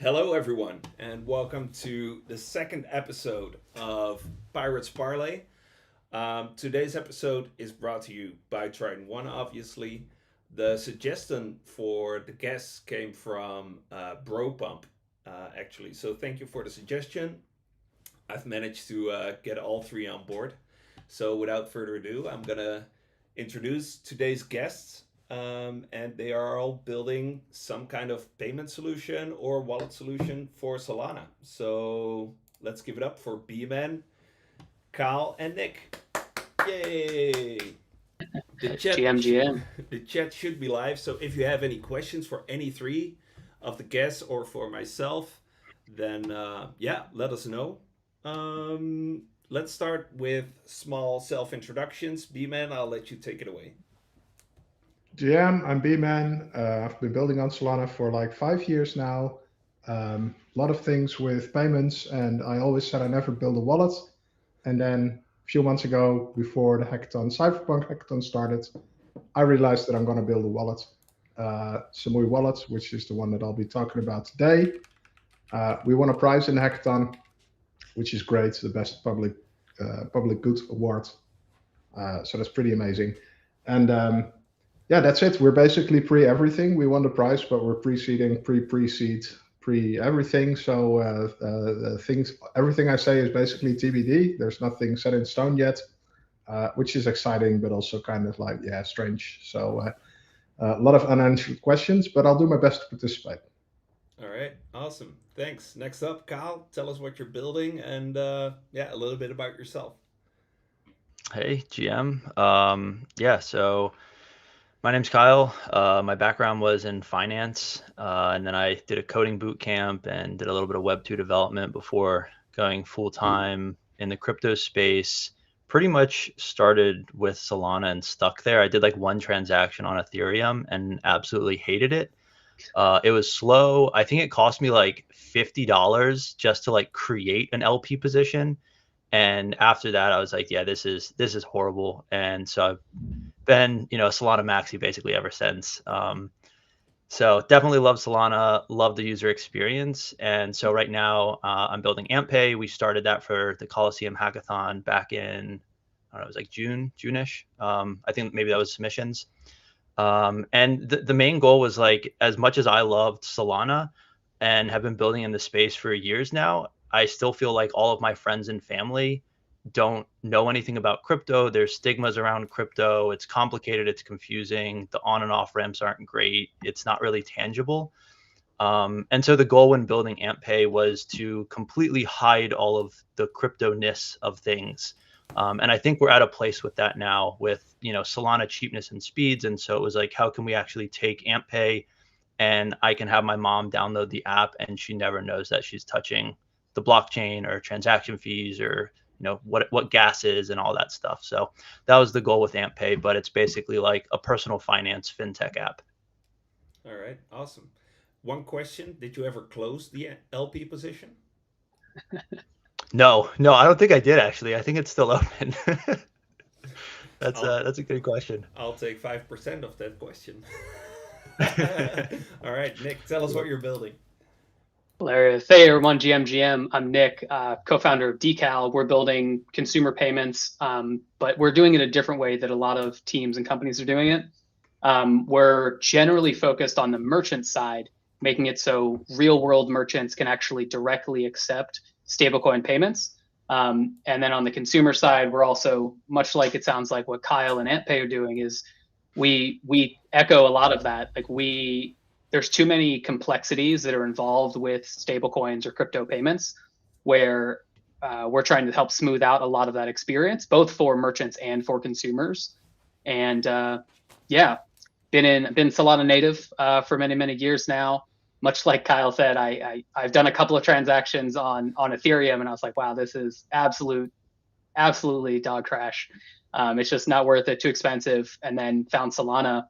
Hello, everyone, and welcome to the second episode of Pirates Parley. Today's episode is brought to you by Triton One, obviously. The suggestion for the guests came from Bro Pump, actually. So thank you for the suggestion. I've managed to get all three on board. So without further ado, I'm gonna introduce today's guests. And they are all building some kind of payment solution or wallet solution for Solana. So let's give it up for Beeman, Kyle, and Nick. Yay! The chat, GM. the chat should be live. So if you have any questions for any three of the guests or for myself, then let us know. Let's start with small self introductions. Beeman, I'll let you take it away. GM, I'm Beeman. I've been building on Solana for like 5 years now. A lot of things with payments, and I always said I never build a wallet. And then a few months ago, before the hackathon, Cypherpunk hackathon started, I realized that I'm going to build a wallet, Samui wallet, which is the one that I'll be talking about today. We won a prize in the hackathon, which is great, the best public good award. So that's pretty amazing. And yeah, that's it. We're basically pre-everything. We won the prize, but we're pre-seeding, pre-seed, pre-everything. So everything I say is basically TBD. There's nothing set in stone yet, which is exciting, but also kind of like, strange. So a lot of unanswered questions, but I'll do my best to participate. All right, awesome. Thanks. Next up, Kyle, tell us what you're building and a little bit about yourself. Hey, GM. So my name's Kyle. My background was in finance, and then I did a coding boot camp and did a little bit of Web2 development before going full-time in the crypto space. Pretty much started with Solana and stuck there. I did like one transaction on Ethereum and absolutely hated it. It was slow. I think it cost me like $50 just to like create an LP position. And after that, I was like, yeah, this is horrible. And so I've been, Solana maxi basically ever since. So definitely love Solana, love the user experience. And so right now I'm building AmpPay. We started that for the Coliseum Hackathon back in, I don't know, it was like June-ish. I think maybe that was submissions. And the main goal was like, as much as I loved Solana and have been building in the space for years now, I still feel like all of my friends and family don't know anything about crypto. There's stigmas around crypto. It's complicated. It's confusing. The on and off ramps aren't great. It's not really tangible. And so the goal when building AmpPay was to completely hide all of the crypto-ness of things. And I think we're at a place with that now with, Solana cheapness and speeds. And so it was like, how can we actually take AmpPay and I can have my mom download the app and she never knows that she's touching the blockchain or transaction fees or what gas is and all that stuff. So that was the goal with AmpPay, but it's basically like a personal finance fintech app. All right, awesome. One question: did you ever close the LP position? No, I don't think I did actually. I think it's still open. That's a good question. I'll take 5% of that question. All right, Nick, tell us what you're building. Hilarious. Hey everyone, GM. I'm Nick, co-founder of Decal. We're building consumer payments, but we're doing it a different way that a lot of teams and companies are doing it. We're generally focused on the merchant side, making it so real world merchants can actually directly accept stablecoin payments. And then on the consumer side, we're also, much like it sounds like what Kyle and AmpPay are doing, is we echo a lot of that. Like there's too many complexities that are involved with stablecoins or crypto payments where we're trying to help smooth out a lot of that experience, both for merchants and for consumers. And been Solana native for many years now. Much like Kyle said, I've done a couple of transactions on Ethereum, and I was like, wow, this is absolutely dog trash. It's just not worth it, too expensive. And then found Solana.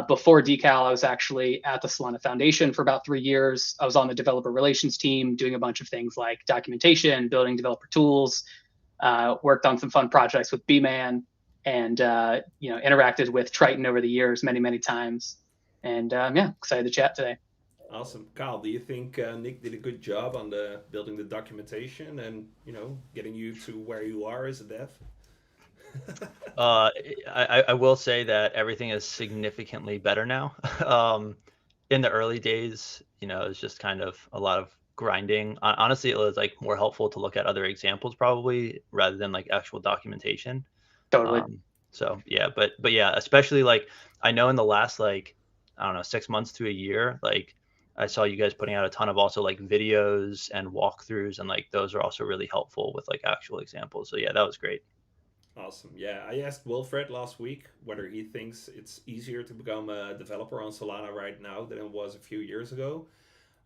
Before Decal, I was actually at the Solana Foundation for about 3 years. I was on the developer relations team doing a bunch of things like documentation, building developer tools, worked on some fun projects with Beeman, and interacted with Triton over the years many times. And excited to chat today. Awesome. Kyle, do you think Nick did a good job on the building the documentation and, getting you to where you are as a dev? Uh, I will say that everything is significantly better now. In the early days, it's just kind of a lot of grinding. Honestly, it was like more helpful to look at other examples probably rather than like actual documentation. Totally. So yeah, but yeah, especially like I know in the last like I don't know 6 months to a year, like I saw you guys putting out a ton of also like videos and walkthroughs, and like those are also really helpful with like actual examples. So yeah, that was great. Awesome. Yeah, I asked Wilfred last week whether he thinks it's easier to become a developer on Solana right now than it was a few years ago.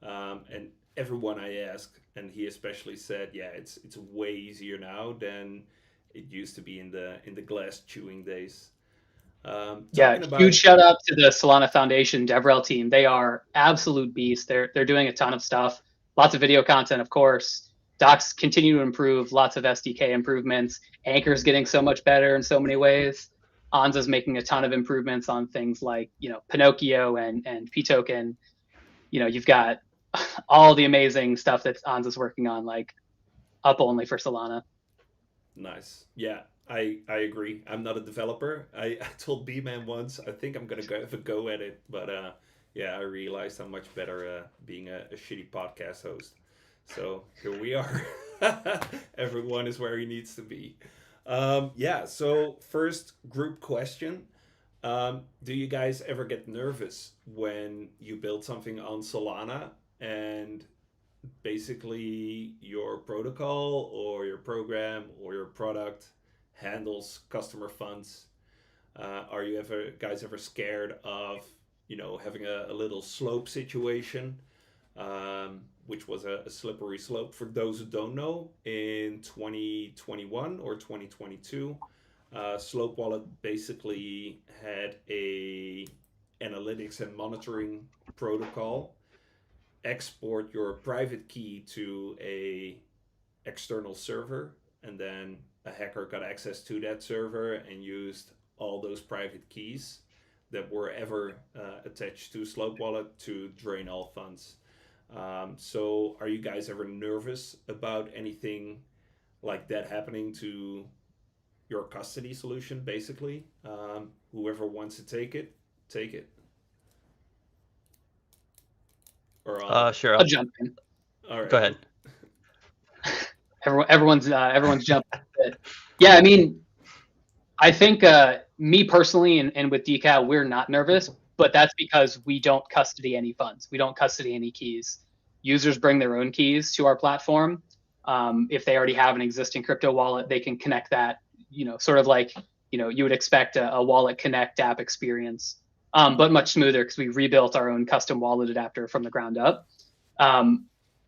And everyone I asked, and he especially said, yeah, it's way easier now than it used to be in the glass chewing days. Yeah, Talking about huge shout out to the Solana Foundation DevRel team. They are absolute beasts. They're doing a ton of stuff. Lots of video content, of course. Docs continue to improve. Lots of SDK improvements. Anchor's getting so much better in so many ways. Anza's making a ton of improvements on things like Pinocchio and P token. You've got all the amazing stuff that Anza's working on, like up only for Solana. nice. Yeah, I agree. I'm not a developer. I told Beeman once I think I'm gonna go have a go at it, but yeah, I realized I'm much better being a shitty podcast host. So here we are. Everyone is where he needs to be. Yeah. So first group question: do you guys ever get nervous when you build something on Solana and basically your protocol or your program or your product handles customer funds? Are you ever scared of having a little slope situation, which was a slippery slope for those who don't know? In 2021 or 2022, Slope Wallet basically had a analytics and monitoring protocol. Export your private key to a external server, and then a hacker got access to that server and used all those private keys that were ever attached to Slope Wallet to drain all funds. So are you guys ever nervous about anything like that happening to your custody solution, basically? Whoever wants to take it, take it. Or Sure. I'll jump in. all right. Go ahead. Everyone's jumping. Yeah, I mean, I think me personally and with Decal, we're not nervous, but that's because we don't custody any funds. We don't custody any keys. Users bring their own keys to our platform. If they already have an existing crypto wallet, they can connect that, sort of like, you would expect a wallet connect app experience, but much smoother because we rebuilt our own custom wallet adapter from the ground up.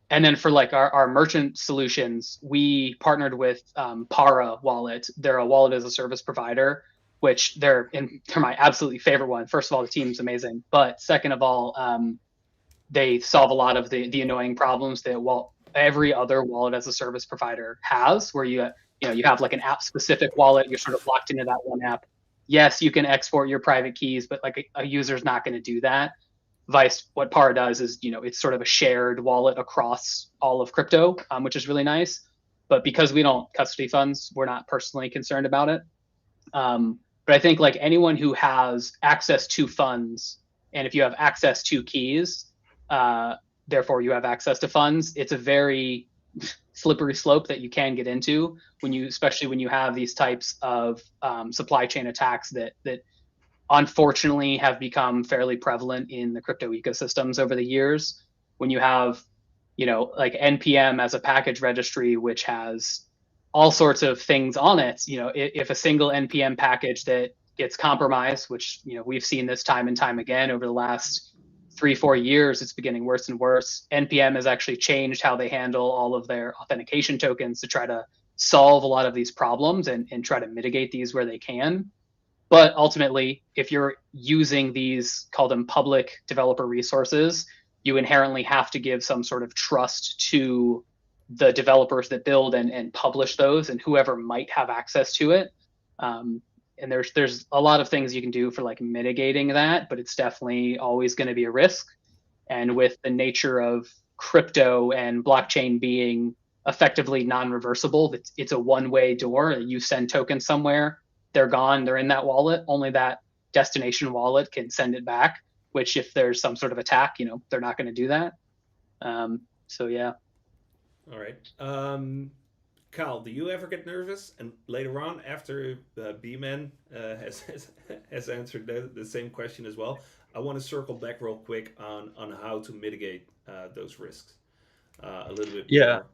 And then for like our merchant solutions, we partnered with Para Wallet. They're a wallet as a service provider, which they're my absolutely favorite one. First of all, the team's amazing, but second of all, they solve a lot of the annoying problems that every other wallet as a service provider has, where you have like an app specific wallet. You're sort of locked into that one app. Yes, you can export your private keys, but like a user's not going to do that. Vice, what Para does is, it's sort of a shared wallet across all of crypto, which is really nice. But because we don't custody funds, we're not personally concerned about it. But I think like anyone who has access to funds, and if you have access to keys, therefore you have access to funds, it's a very slippery slope that you can get into especially when you have these types of supply chain attacks that unfortunately have become fairly prevalent in the crypto ecosystems over the years. When you have, like NPM as a package registry, which has all sorts of things on it, if a single NPM package that gets compromised, which, we've seen this time and time again over the last 3-4 years, it's been getting worse and worse. NPM has actually changed how they handle all of their authentication tokens to try to solve a lot of these problems and try to mitigate these where they can. But ultimately, if you're using these, call them public developer resources, you inherently have to give some sort of trust to the developers that build and publish those and whoever might have access to it. And there's a lot of things you can do for like mitigating that, but it's definitely always going to be a risk. And with the nature of crypto and blockchain being effectively non-reversible, it's a one-way door. You send tokens somewhere, they're gone, they're in that wallet. Only that destination wallet can send it back, which if there's some sort of attack, they're not going to do that. So yeah. All right. Kyle, do you ever get nervous? And later on, after Beeman has answered the same question as well, I want to circle back real quick on how to mitigate those risks a little bit Yeah. more.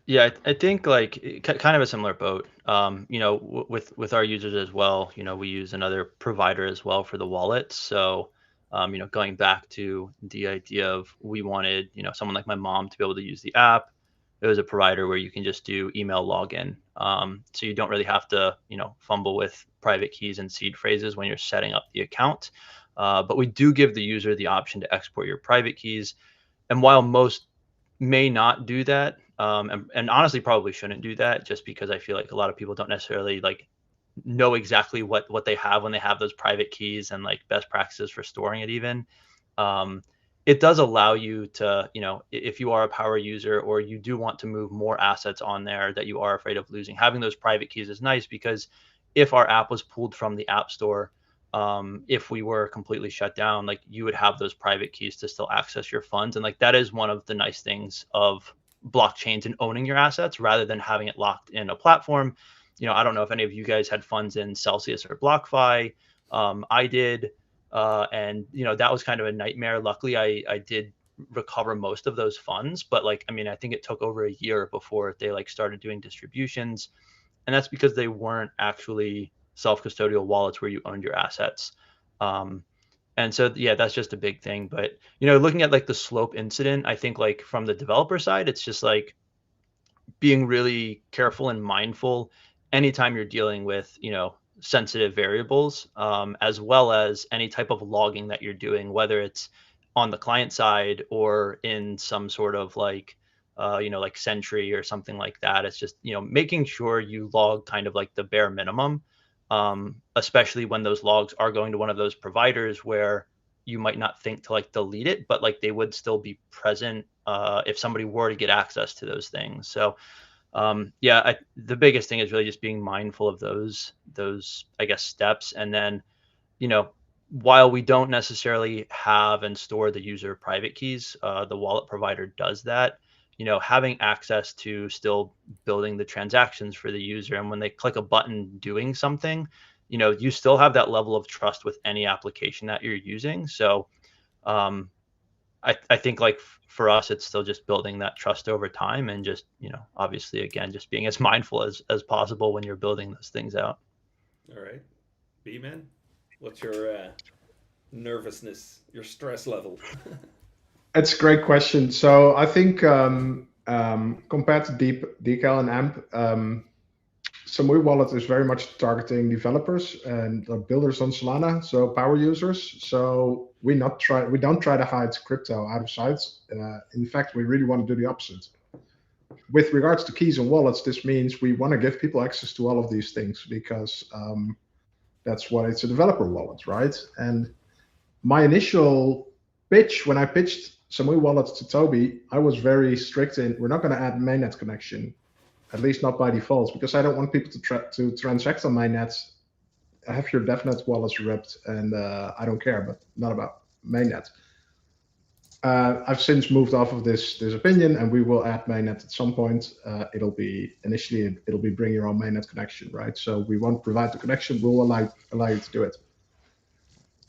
Yeah, I think like kind of a similar boat. With our users as well, we use another provider as well for the wallet. So, going back to the idea of we wanted, someone like my mom to be able to use the app. It was a provider where you can just do email login. So you don't really have to, fumble with private keys and seed phrases when you're setting up the account. But we do give the user the option to export your private keys. And while most may not do that, and honestly probably shouldn't do that, just because I feel like a lot of people don't necessarily like know exactly what they have when they have those private keys and like best practices for storing it even. It does allow you to, if you are a power user or you do want to move more assets on there that you are afraid of losing, having those private keys is nice, because if our app was pulled from the app store, if we were completely shut down, like you would have those private keys to still access your funds. And like that is one of the nice things of blockchains and owning your assets rather than having it locked in a platform. I don't know if any of you guys had funds in Celsius or BlockFi. I did. And that was kind of a nightmare. Luckily, I did recover most of those funds, but like, I think it took over a year before they like started doing distributions. And that's because they weren't actually self-custodial wallets where you owned your assets. And so, yeah, that's just a big thing. But, looking at like the Slope incident, I think like from the developer side, it's just like being really careful and mindful anytime you're dealing with, sensitive variables, as well as any type of logging that you're doing, whether it's on the client side or in some sort of like, like Sentry or something like that. It's just, making sure you log kind of like the bare minimum, especially when those logs are going to one of those providers where you might not think to like delete it, but like they would still be present if somebody were to get access to those things. So the biggest thing is really just being mindful of those I guess steps. And then, while we don't necessarily have and store the user private keys, the wallet provider does that. Having access to still building the transactions for the user, and when they click a button doing something, you still have that level of trust with any application that you're using. So I think like for us, it's still just building that trust over time, and just, obviously, again, just being as mindful as possible when you're building those things out. All right. B-Man, what's your nervousness, your stress level? It's a great question. So I think compared to Decal and AMP, Samui Wallet is very much targeting developers and builders on Solana, so power users. So we don't try to hide crypto out of sight. In fact, we really want to do the opposite. With regards to keys and wallets, this means we want to give people access to all of these things, because that's why it's a developer wallet, right? And my initial pitch, when I pitched Samui Wallet to Toby, I was very strict in, we're not going to add mainnet connection, at least not by default, because I don't want people to transact on mainnet. Have your DevNet wallets ripped, and I don't care, but not about mainnet. I've since moved off of this opinion, and we will add mainnet at some point. It'll be bring your own mainnet connection, right? So we won't provide the connection, we'll allow you to do it.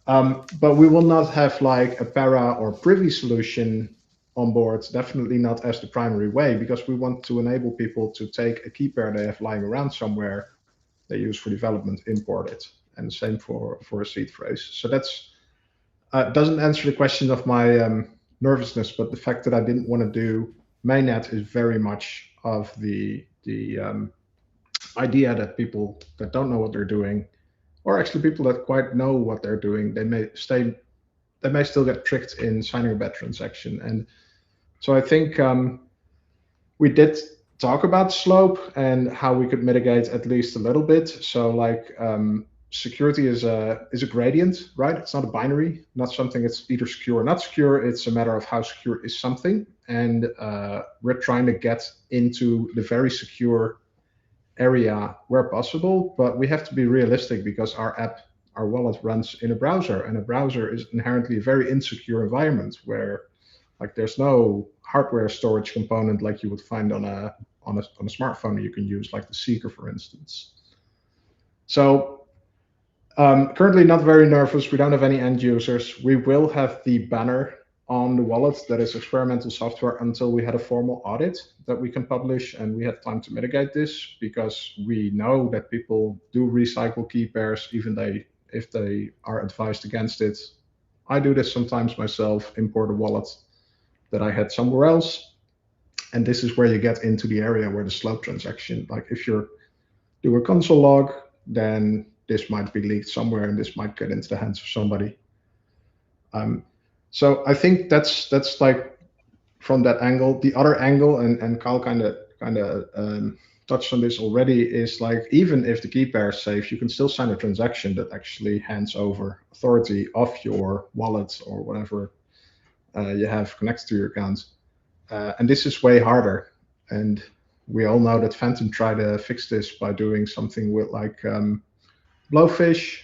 But we will not have like a para or privy solution on board, definitely not as the primary way, because we want to enable people to take a key pair they have lying around somewhere they use for development, import it, and the same for a seed phrase. So that's doesn't answer the question of my nervousness, but the fact that I didn't want to do mainnet is very much of the idea that people that don't know what they're doing, or actually people that quite know what they're doing, they may still get tricked in signing a bad transaction. And so I think we did talk about slope and how we could mitigate at least a little bit. So like security is a gradient, right? It's not a binary, not something it's either secure or not secure. It's a matter of how secure is something. And we're trying to get into the very secure area where possible, but we have to be realistic because our wallet runs in a browser, and a browser is inherently a very insecure environment where like there's no hardware storage component like you would find on a smartphone you can use, like the Seeker, for instance. So currently not very nervous. We don't have any end users. We will have the banner on the wallet that is experimental software until we had a formal audit that we can publish, and we have time to mitigate this because we know that people do recycle key pairs even if they are advised against it. I do this sometimes myself, import a wallet that I had somewhere else. And this is where you get into the area where the slope transaction, like if you do a console log, then this might be leaked somewhere and this might get into the hands of somebody. So I think that's like from that angle. The other angle, and Kyle kind of touched on this already, is like even if the key pair is safe, you can still sign a transaction that actually hands over authority of your wallet or whatever you have connected to your account. And this is way harder. And we all know that Phantom tried to fix this by doing something with like Blowfish,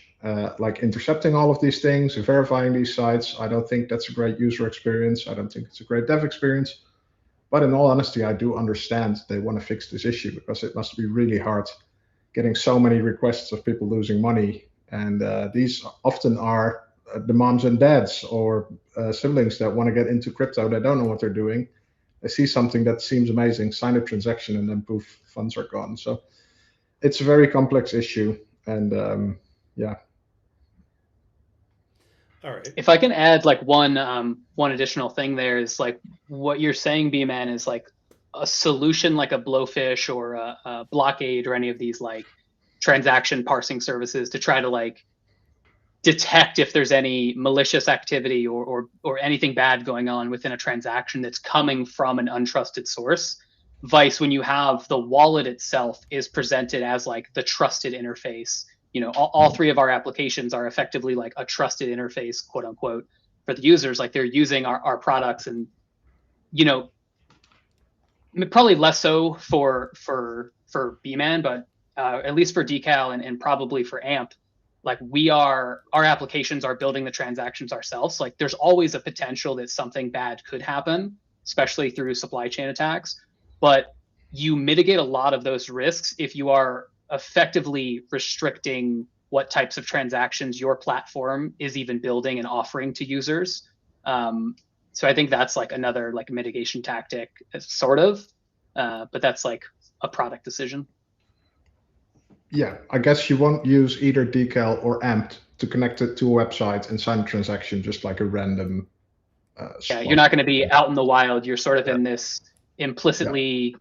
like intercepting all of these things and verifying these sites. I don't think that's a great user experience. I don't think it's a great dev experience. But in all honesty, I do understand they want to fix this issue because it must be really hard getting so many requests of people losing money. And these often are the moms and dads or siblings that want to get into crypto. They don't know what they're doing. They see something that seems amazing, sign a transaction, and then poof, funds are gone. So it's a very complex issue. And yeah. All right. If I can add like one additional thing there is like what you're saying, Beeman, is like a solution like a Blowfish or a Blockade or any of these like transaction parsing services to try to like detect if there's any malicious activity or anything bad going on within a transaction that's coming from an untrusted source. Vice, when you have the wallet itself is presented as like the trusted interface. You know, all three of our applications are effectively like a trusted interface, quote unquote, for the users. Like they're using our products, and you know, probably less so for Beeman, but at least for Decal and probably for AMP. Like our applications are building the transactions ourselves. Like there's always a potential that something bad could happen, especially through supply chain attacks. But you mitigate a lot of those risks if you are effectively restricting what types of transactions your platform is even building and offering to users. So I think that's like another like mitigation tactic, sort of, but that's like a product decision. Yeah, I guess you won't use either Decal or AMP to connect it to a website and sign a transaction just like a random. Yeah, you're not going to be out in the wild. You're sort of in this implicitly,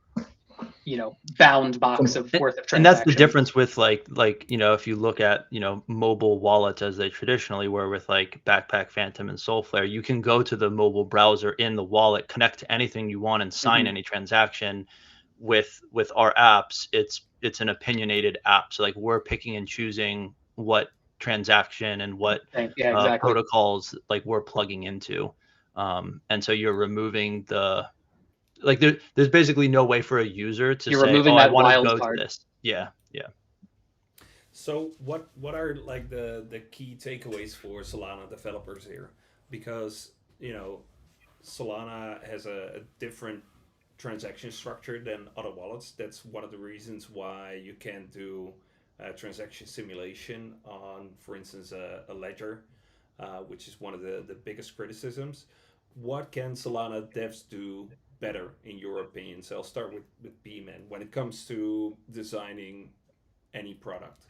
you know, bound box of worth of transactions. And that's the difference with like you know, if you look at, you know, mobile wallets as they traditionally were with like Backpack, Phantom, and Soulflare, you can go to the mobile browser in the wallet, connect to anything you want, and sign any transaction. With our apps, it's an opinionated app. So like we're picking and choosing what transaction and what exactly. protocols like we're plugging into. And so you're removing the, like there's basically no way for a user to say, oh, I want to go to this. Yeah. So what are like the key takeaways for Solana developers here? Because, you know, Solana has a different transaction structure than other wallets. That's one of the reasons why you can't do transaction simulation on, for instance, a ledger, which is one of the biggest criticisms. What can Solana devs do better, in your opinion? So I'll start with Beeman when it comes to designing any product.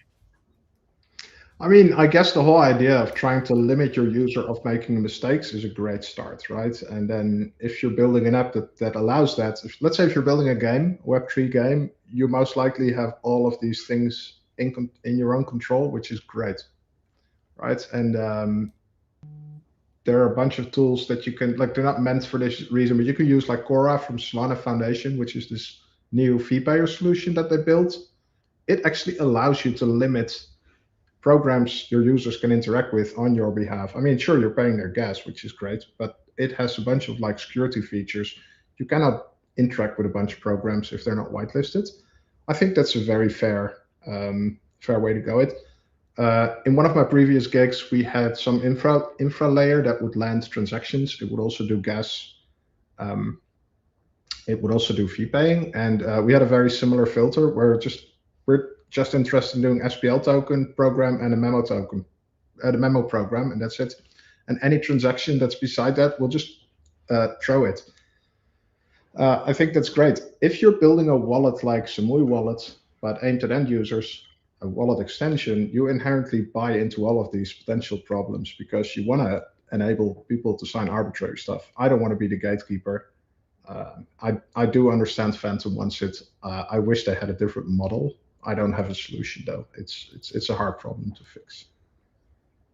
I mean, I guess the whole idea of trying to limit your user of making mistakes is a great start, right? And then if you're building an app that allows that, let's say if you're building a game, Web3 game, you most likely have all of these things in your own control, which is great, right? And there are a bunch of tools that you can, like, they're not meant for this reason, but you can use like Cora from Solana Foundation, which is this new fee payer solution that they built. It actually allows you to limit programs your users can interact with on your behalf. I mean, sure, you're paying their gas, which is great, but it has a bunch of like security features. You cannot interact with a bunch of programs if they're not whitelisted. I think that's a very fair way to go. In one of my previous gigs, we had some infra layer that would land transactions. It would also do gas. It would also do fee paying, and we had a very similar filter where we're just interested in doing SPL token program and a memo token, the memo program, and that's it. And any transaction that's beside that, we'll just throw it. I think that's great. If you're building a wallet like Samui wallet, but aimed at end users, a wallet extension, you inherently buy into all of these potential problems because you want to enable people to sign arbitrary stuff. I don't want to be the gatekeeper. I do understand Phantom wants it. I wish they had a different model. I don't have a solution though. It's a hard problem to fix.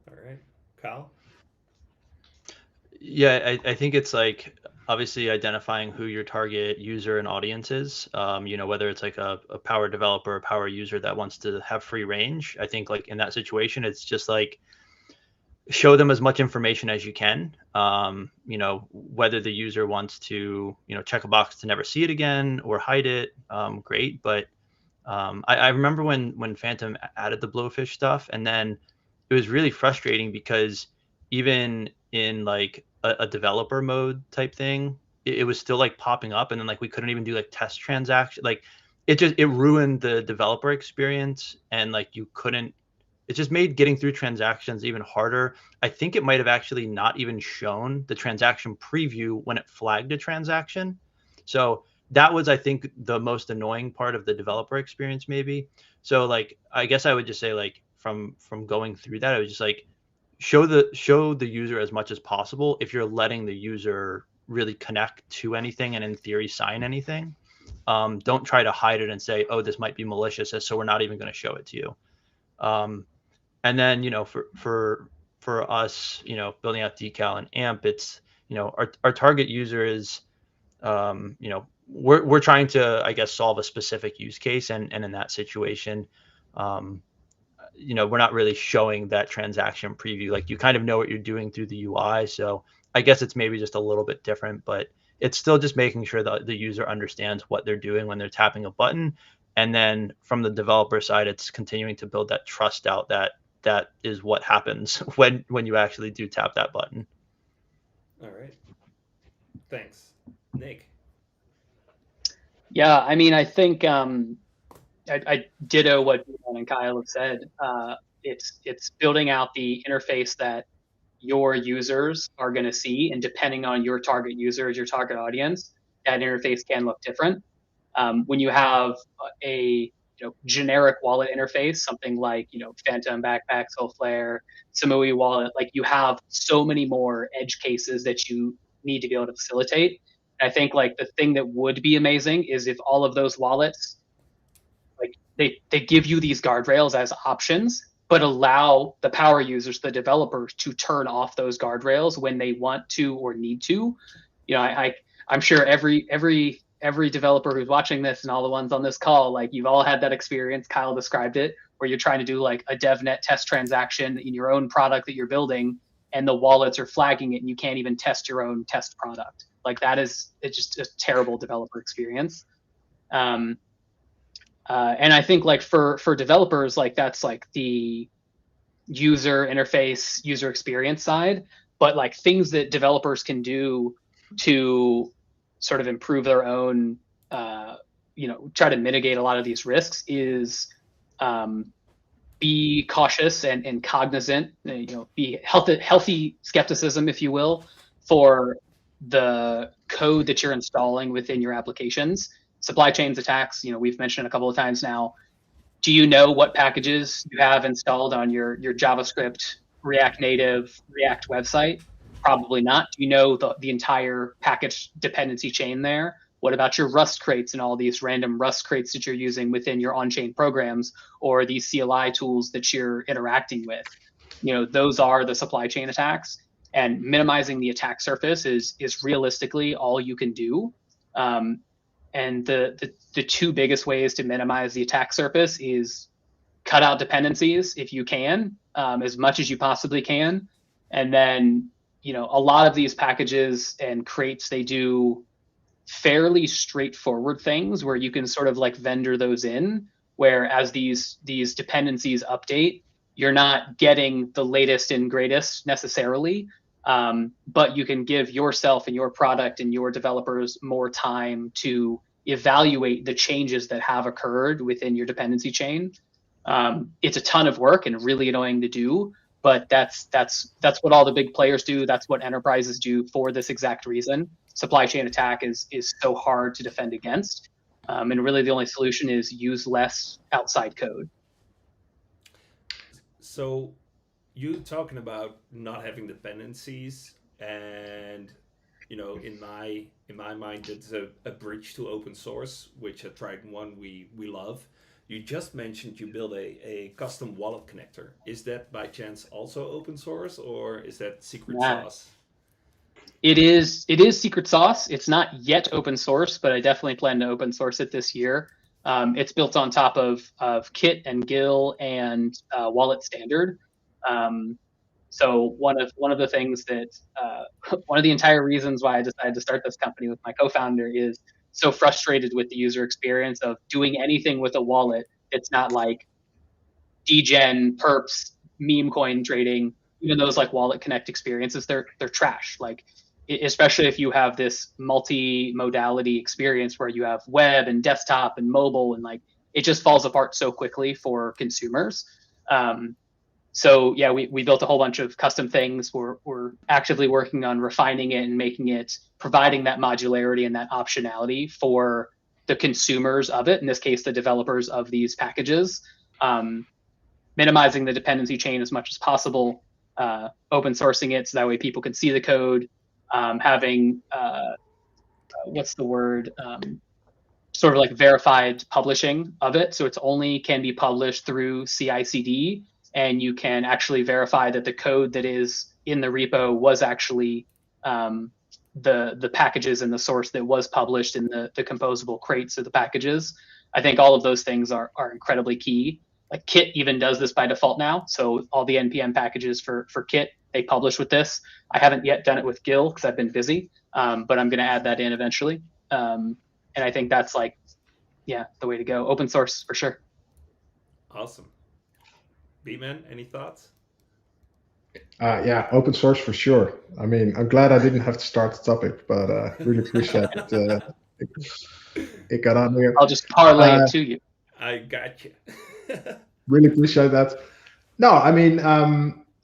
All right, Kyle. Yeah, I think it's like obviously identifying who your target user and audience is. Whether it's like a power developer, a power user that wants to have free range. I think like in that situation, it's just like show them as much information as you can. Whether the user wants to, check a box to never see it again or hide it, great. But I remember when Phantom added the blowfish stuff, and then it was really frustrating because even in like a developer mode type thing, it was still like popping up, and then like we couldn't even do like test transaction. Like it ruined the developer experience, and like it just made getting through transactions even harder. I think it might have actually not even shown the transaction preview when it flagged a transaction. So that was, I think, the most annoying part of the developer experience, maybe. So like, I guess I would just say like from going through that, I was just like, show the user as much as possible if you're letting the user really connect to anything and in theory sign anything. Don't try to hide it and say, oh, this might be malicious, so we're not even going to show it to you. And then, for us, building out Decal and AMP, it's, our target user is, we're trying to, I guess, solve a specific use case. And in that situation, we're not really showing that transaction preview. Like you kind of know what you're doing through the UI. So I guess it's maybe just a little bit different, but it's still just making sure that the user understands what they're doing when they're tapping a button. And then from the developer side, it's continuing to build that trust out that is what happens when you actually do tap that button. All right. Thanks. Nick. Yeah, I mean, I think I ditto what Beeman and Kyle have said. It's building out the interface that your users are going to see, and depending on your target users, your target audience, that interface can look different. When you have a generic wallet interface, something like Phantom, Backpack, Soulflare, Samui wallet, like you have so many more edge cases that you need to be able to facilitate. And I think like the thing that would be amazing is if all of those wallets, like they give you these guardrails as options, but allow the power users, the developers, to turn off those guardrails when they want to or need to. I'm sure every developer who's watching this and all the ones on this call, like you've all had that experience. Kyle described it, where you're trying to do like a DevNet test transaction in your own product that you're building, and the wallets are flagging it, and you can't even test your own test product. Like it's just a terrible developer experience. And I think like for developers, like that's like the user interface, user experience side, but like things that developers can do to sort of improve their own, try to mitigate a lot of these risks is be cautious and cognizant, be healthy skepticism, if you will, for the code that you're installing within your applications. Supply chains attacks, we've mentioned a couple of times now. Do you know what packages you have installed on your JavaScript, React Native, React website? Probably not. Do you know the entire package dependency chain there? What about your Rust crates and all these random Rust crates that you're using within your on-chain programs or these CLI tools that you're interacting with? Those are the supply chain attacks, and minimizing the attack surface is realistically all you can do. And the two biggest ways to minimize the attack surface is cut out dependencies if you can, as much as you possibly can. And then, a lot of these packages and crates, they do fairly straightforward things where you can sort of like vendor those in, where as these dependencies update, you're not getting the latest and greatest necessarily, but you can give yourself and your product and your developers more time to evaluate the changes that have occurred within your dependency chain. It's a ton of work and really annoying to do, but that's what all the big players do. That's what enterprises do for this exact reason. Supply chain attack is so hard to defend against, and really the only solution is use less outside code. So you talking about not having dependencies, and in my mind it's a bridge to open source, which at Trident One we love. You just mentioned you build a custom wallet connector. Is that by chance also open source, or is that secret sauce? It is secret sauce. It's not yet open source, but I definitely plan to open source it this year. It's built on top of Kit and Gil and Wallet Standard. So one of the things that one of the entire reasons why I decided to start this company with my co-founder is so frustrated with the user experience of doing anything with a wallet. It's not like degen, perps, meme coin trading. Even those like Wallet Connect experiences, they're trash. Like, especially if you have this multi-modality experience where you have web and desktop and mobile, and like it just falls apart so quickly for consumers. So yeah, we built a whole bunch of custom things. We're actively working on refining it and making it, providing that modularity and that optionality for the consumers of it, in this case, the developers of these packages, minimizing the dependency chain as much as possible, open sourcing it so that way people can see the code, having, sort of like verified publishing of it. So it's only can be published through CI/CD, and you can actually verify that the code that is in the repo was actually the packages and the source that was published in the composable crates of the packages. I think all of those things are incredibly key. Like Kit even does this by default now. So all the NPM packages for Kit, they publish with this. I haven't yet done it with Gil because I've been busy, but I'm going to add that in eventually. And I think that's like, yeah, the way to go. Open source for sure. Awesome. Beeman, any thoughts? Yeah, open source for sure. I mean, I'm glad I didn't have to start the topic, but really appreciate it got on here. I'll just parlay it to you. I got you. Really appreciate that. No, I mean,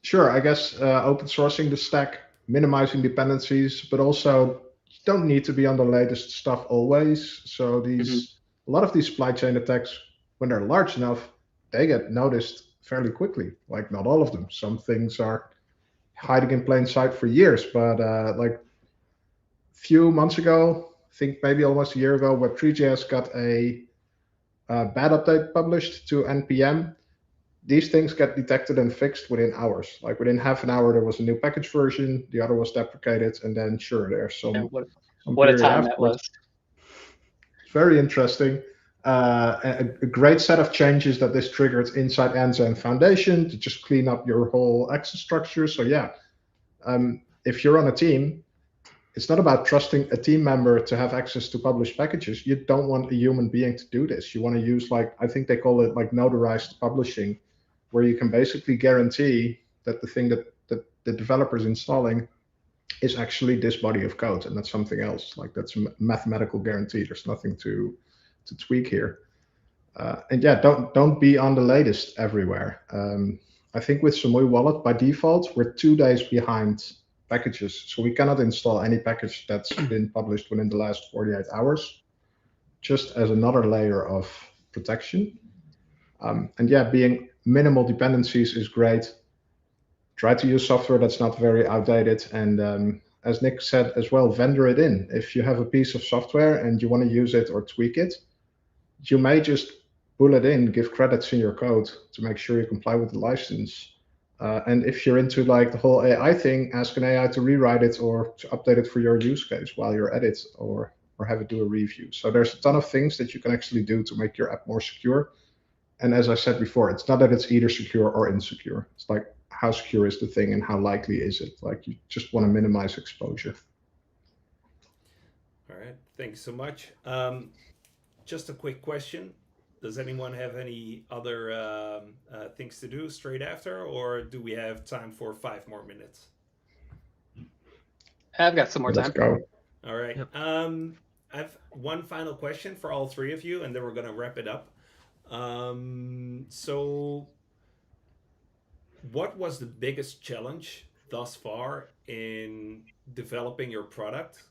sure, I guess open sourcing the stack, minimizing dependencies, but also you don't need to be on the latest stuff always. So a lot of these supply chain attacks, when they're large enough, they get noticed fairly quickly. Like not all of them. Some things are hiding in plain sight for years, but like a few months ago, I think maybe almost a year ago, Web3.js got a bad update published to NPM. These things get detected and fixed within hours. Like within half an hour, there was a new package version, the other was deprecated, and then sure, there's some. What a time that was. Very interesting. A great set of changes that this triggered inside Enza Foundation to just clean up your whole access structure. So yeah, if you're on a team, it's not about trusting a team member to have access to published packages. You don't want a human being to do this. You want to use, like, I think they call it like notarized publishing, where you can basically guarantee that the thing that the developer is installing is actually this body of code and not something else. Like that's a mathematical guarantee. There's nothing to tweak here. And yeah, don't be on the latest everywhere. I think with Samui Wallet, by default, we're 2 days behind packages. So we cannot install any package that's been published within the last 48 hours, just as another layer of protection. And yeah, being minimal dependencies is great. Try to use software that's not very outdated. And as Nick said as well, vendor it in. If you have a piece of software and you want to use it or tweak it, you may just pull it in, give credits in your code to make sure you comply with the license. And if you're into like the whole AI thing, ask an AI to rewrite it or to update it for your use case while you're at it, or have it do a review. So there's a ton of things that you can actually do to make your app more secure. And as I said before, it's not that it's either secure or insecure. It's like, how secure is the thing and how likely is it? Like, you just want to minimize exposure. All right, thank you so much. Just a quick question. Does anyone have any other things to do straight after, or do we have time for 5 more minutes? I've got some more Let's time. go. All right. Yep. I have one final question for all three of you, and then we're going to wrap it up. So, what was the biggest challenge thus far in developing your product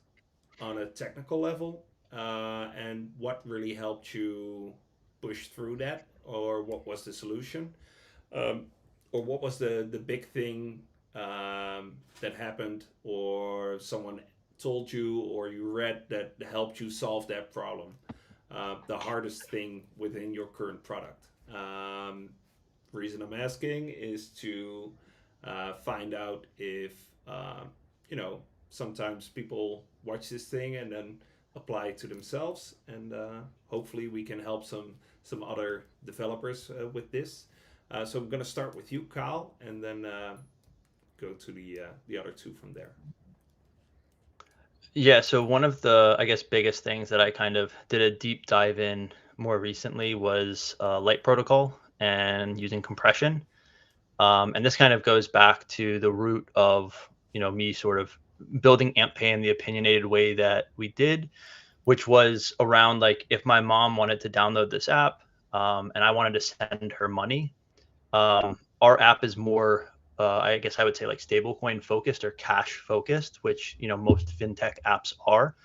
on a technical level? And what really helped you push through that? Or what was the solution? Or what was the big thing that happened, or someone told you, or you read that helped you solve that problem? The hardest thing within your current product. Reason I'm asking is to find out if sometimes people watch this thing and then apply it to themselves, and hopefully we can help some other developers with this. So I'm going to start with you, Kyle, and then go to the other two from there. Yeah, so one of the, I guess, biggest things that I kind of did a deep dive in more recently was light protocol and using compression. And this kind of goes back to the root of, me sort of building AmpPay in the opinionated way that we did, which was around like if my mom wanted to download this app and I wanted to send her money, our app is more I guess I would say like stablecoin focused or cash focused, which most fintech apps are.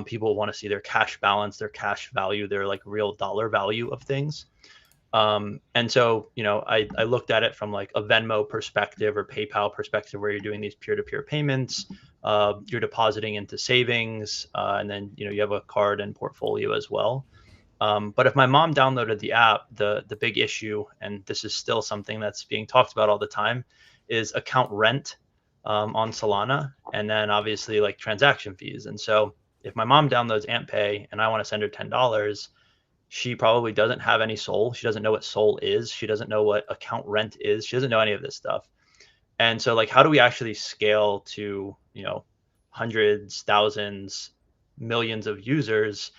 People want to see their cash balance, their cash value, their like real dollar value of things. And so I looked at it from like a Venmo perspective or PayPal perspective, where you're doing these peer-to-peer payments, you're depositing into savings, and then you have a card and portfolio as well. But if my mom downloaded the app, the big issue, and this is still something that's being talked about all the time, is account rent on Solana, and then obviously like transaction fees. And so if my mom downloads AmpPay and I want to send her $10, she probably doesn't have any SOL. She doesn't know what SOL is. She doesn't know what account rent is. She doesn't know any of this stuff. And so like, how do we actually scale to hundreds, thousands, millions of users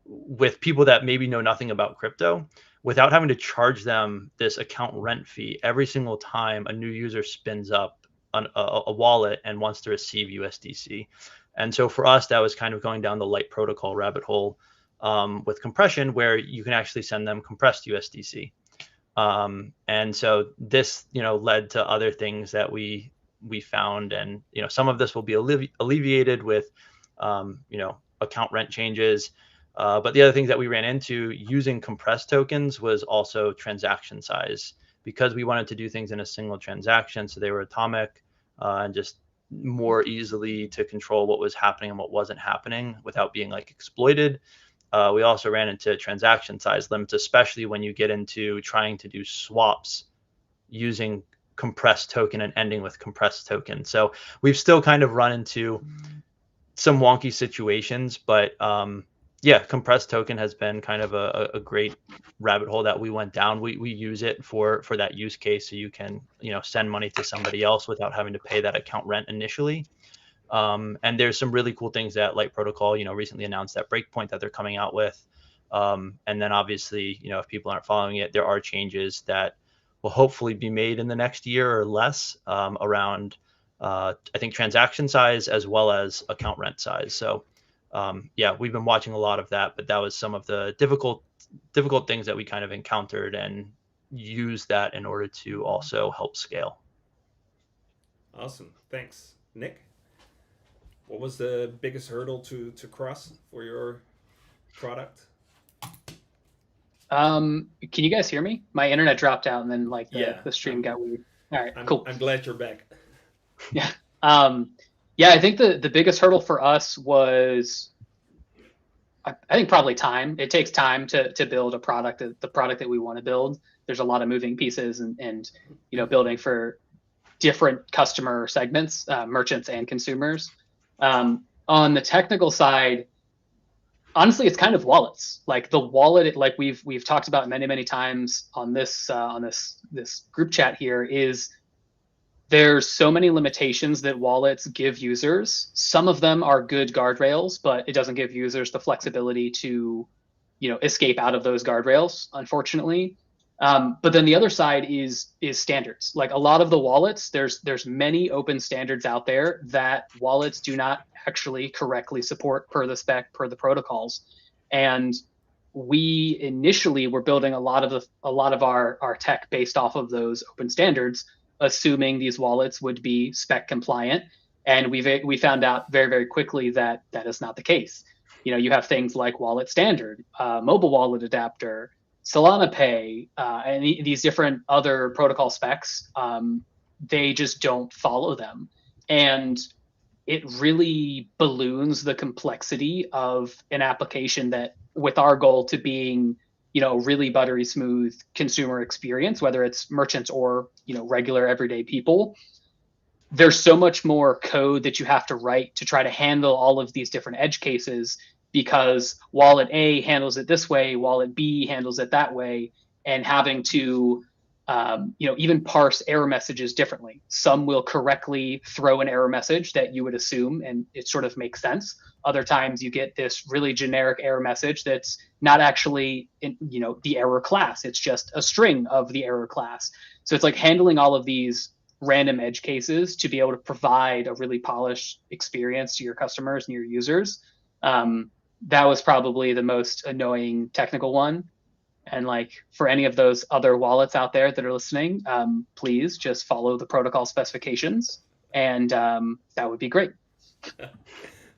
with people that maybe know nothing about crypto, without having to charge them this account rent fee every single time a new user spins up a wallet and wants to receive USDC? And so for us, that was kind of going down the light protocol rabbit hole with compression, where you can actually send them compressed USDC. And so this, led to other things that we found, and some of this will be alleviated with account rent changes. But the other things that we ran into using compressed tokens was also transaction size, because we wanted to do things in a single transaction, so they were atomic and just more easily to control what was happening and what wasn't happening without being like exploited. We also ran into transaction size limits, especially when you get into trying to do swaps using compressed token and ending with compressed token. So we've still kind of run into some wonky situations, but yeah, compressed token has been kind of a great rabbit hole that we went down. We use it for that use case, so you can send money to somebody else without having to pay that account rent initially. And there's some really cool things that Light Protocol recently announced that Breakpoint that they're coming out with. And then obviously if people aren't following it, there are changes that will hopefully be made in the next year or less around I think transaction size as well as account rent size. So yeah, we've been watching a lot of that, but that was some of the difficult things that we kind of encountered and used that in order to also help scale. Awesome. Thanks. Nick, what was the biggest hurdle to cross for your product? Can you guys hear me? My internet dropped out and then like the stream got weird. All right, cool. I'm glad you're back. Yeah. Yeah, I think the biggest hurdle for us was, I think probably time. It takes time to build a product, the product that we want to build. There's a lot of moving pieces and building for different customer segments, merchants and consumers. On the technical side, Honestly, it's kind of wallets. Like the wallet, like we've talked about many times on this group chat here, is there's so many limitations that wallets give users. Some of them are good guardrails, but it doesn't give users the flexibility to, escape out of those guardrails, unfortunately. But then the other side is standards. Like a lot of the wallets, there's many open standards out there that wallets do not actually correctly support per the spec, per the protocols. And we initially were building a lot of our tech based off of those open standards, assuming these wallets would be spec compliant. And we found out very quickly that that is not the case. You have things like wallet standard, mobile wallet adapter, Solana Pay, and these different other protocol specs. They just don't follow them, and it really balloons the complexity of an application that, with our goal to being, really buttery smooth consumer experience, whether it's merchants or, regular everyday people, there's so much more code that you have to write to try to handle all of these different edge cases, because wallet A handles it this way, wallet B handles it that way, and having to even parse error messages differently. Some will correctly throw an error message that you would assume, and it sort of makes sense. Other times you get this really generic error message that's not actually in, the error class. It's just a string of the error class. So it's like handling all of these random edge cases to be able to provide a really polished experience to your customers and your users. That was probably the most annoying technical one. And like for any of those other wallets out there that are listening, please just follow the protocol specifications, and that would be great.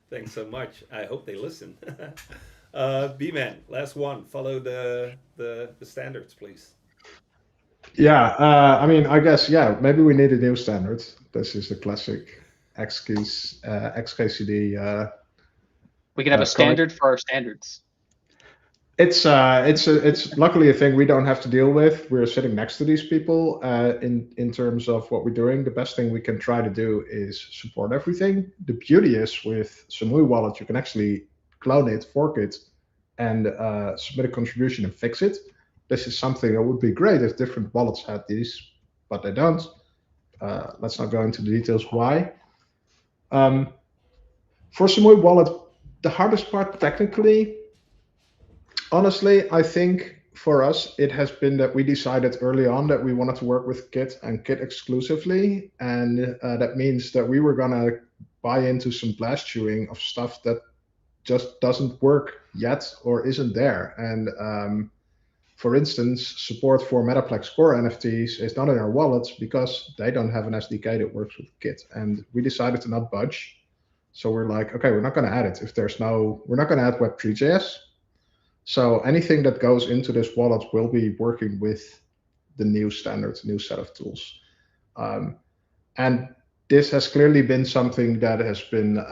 Thanks so much. I hope they listen. Beeman, last one. Follow the standards, please. Yeah, I mean, I guess, yeah, maybe we need a new standard. This is the classic XKCD. We can have a standard for our standards. It's luckily a thing we don't have to deal with. We're sitting next to these people in terms of what we're doing. The best thing we can try to do is support everything. The beauty is with Samui wallet, you can actually clone it, fork it, and submit a contribution and fix it. This is something that would be great if different wallets had these, but they don't. Let's not go into the details why. For Samui wallet, the hardest part technically, honestly, I think for us, it has been that we decided early on that we wanted to work with Kit and Kit exclusively. And that means that we were going to buy into some blast chewing of stuff that just doesn't work yet or isn't there. And for instance, support for Metaplex Core NFTs is not in our wallets because they don't have an SDK that works with Kit. And we decided to not budge. So we're like, okay, we're not going to add it if there's we're not going to add Web3.js. So anything that goes into this wallet will be working with the new standards, new set of tools. And this has clearly been something that has been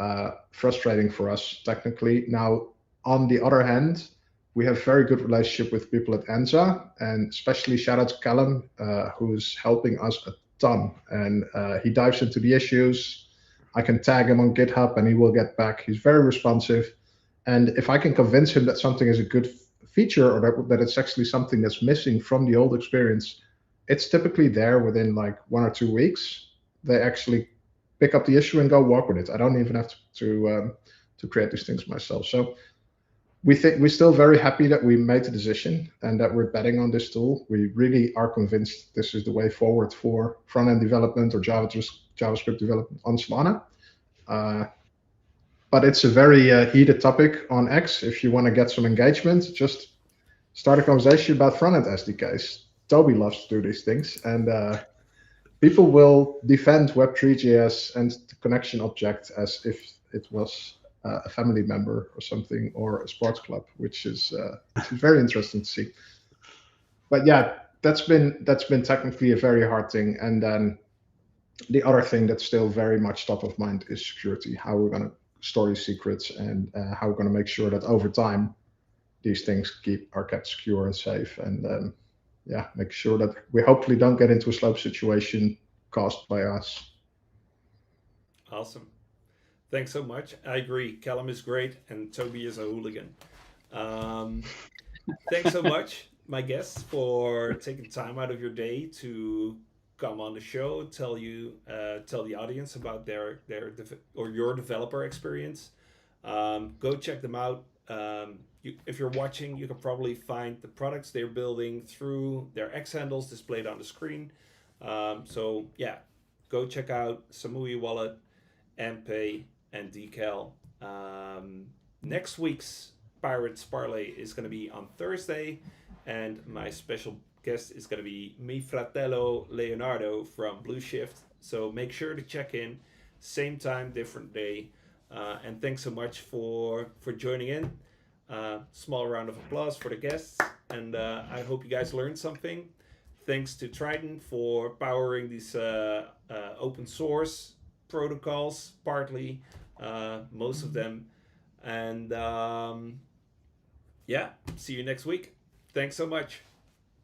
frustrating for us technically. Now, on the other hand, we have very good relationship with people at Enza, and especially shout out to Callum, who's helping us a ton. And he dives into the issues. I can tag him on GitHub and he will get back. He's very responsive. And if I can convince him that something is a good feature or that it's actually something that's missing from the old experience, it's typically there within like 1 or 2 weeks. They actually pick up the issue and go walk with it. I don't even have to create these things myself. So we're still very happy that we made the decision and that we're betting on this tool. We really are convinced this is the way forward for front-end development or JavaScript development on Solana. But it's a very heated topic on X. If you want to get some engagement, just start a conversation about front-end SDKs. Toby loves to do these things, and people will defend Web3.js and the connection object as if it was a family member or something, or a sports club, which is very interesting to see. But yeah, that's been technically a very hard thing. And then the other thing that's still very much top of mind is security. How we're going to store these secrets and how we're going to make sure that over time these things are kept secure and safe. And yeah, make sure that we hopefully don't get into a slope situation caused by us. Awesome. Thanks so much. I agree. Callum is great and Toby is a hooligan. Thanks so much, my guests, for taking time out of your day to come on the show, tell the audience about or your developer experience. Go check them out. If you're watching, you can probably find the products they're building through their X handles displayed on the screen. So yeah, go check out Samui Wallet, MPay, and Decal. Next week's Pirates Parlay is going to be on Thursday, and my special guest is going to be mi fratello Leonardo from Blue Shift. So make sure to check in. Same time, different day. And thanks so much for joining in. Small round of applause for the guests, and I hope you guys learned something. Thanks to Trident for powering these open source protocols, partly, most of them. And yeah, see you next week. Thanks so much.